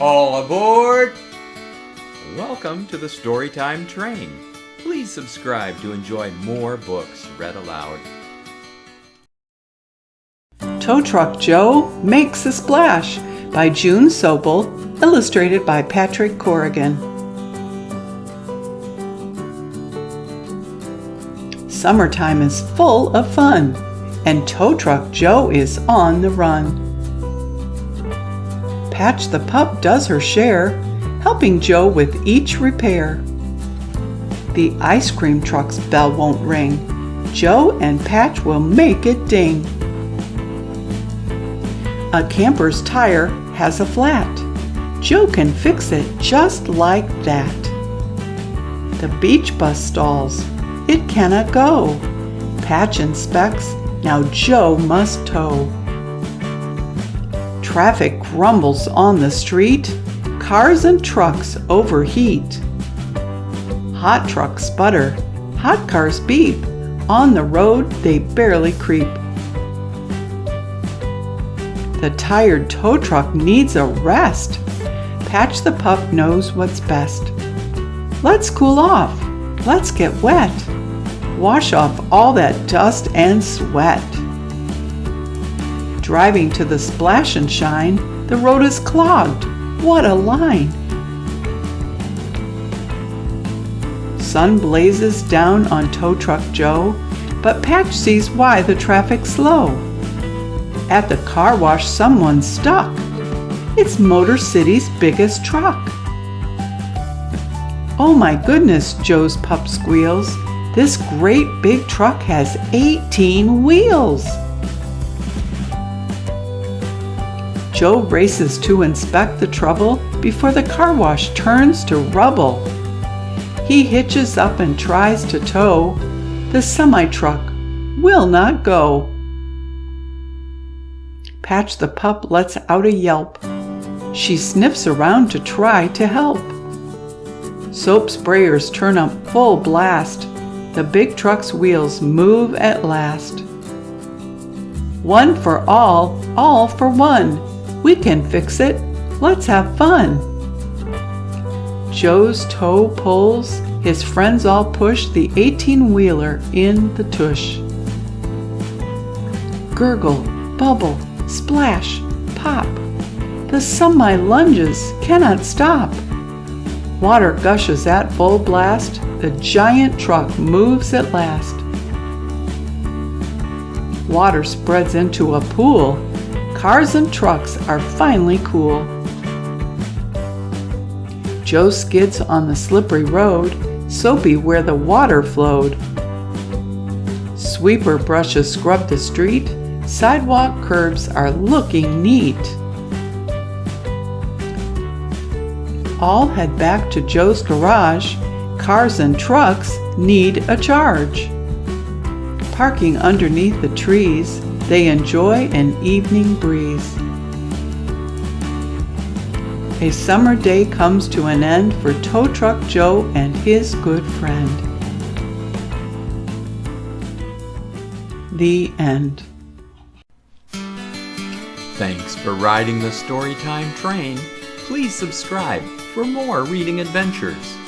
All aboard! Welcome to the Storytime train. Please subscribe to enjoy more books read aloud. Tow Truck Joe Makes a Splash by June Sobel, illustrated by Patrick Corrigan. Summertime is full of fun, and Tow Truck Joe is on the run. Patch the pup does her share, helping Joe with each repair. The ice cream truck's bell won't ring. Joe and Patch will make it ding. A camper's tire has a flat. Joe can fix it just like that. The beach bus stalls. It cannot go. Patch inspects. Now Joe must tow. Traffic rumbles on the street. Cars and trucks overheat. Hot trucks sputter. Hot cars beep. On the road they barely creep. The tired tow truck needs a rest. Patch the pup knows what's best. Let's cool off. Let's get wet. Wash off all that dust and sweat. Driving to the splash and shine, the road is clogged. What a line! Sun blazes down on Tow Truck Joe, but Patch sees why the traffic's slow. At the car wash, someone's stuck. It's Motor City's biggest truck. Oh my goodness, Joe's pup squeals. This great big truck has 18 wheels. Joe races to inspect the trouble before the car wash turns to rubble. He hitches up and tries to tow. The semi-truck will not go. Patch the pup lets out a yelp. She sniffs around to try to help. Soap sprayers turn up full blast. The big truck's wheels move at last. One for all for one. We can fix it. Let's have fun. Joe's tow pulls. His friends all push the 18-wheeler in the tush. Gurgle, bubble, splash, pop. The semi lunges cannot stop. Water gushes at full blast. The giant truck moves at last. Water spreads into a pool. Cars and trucks are finally cool. Joe skids on the slippery road, soapy where the water flowed. Sweeper brushes scrub the street. Sidewalk curbs are looking neat. All head back to Joe's garage. Cars and trucks need a charge. Parking underneath the trees, they enjoy an evening breeze. A summer day comes to an end for Tow Truck Joe and his good friend. The end. Thanks for riding the Storytime train. Please subscribe for more reading adventures.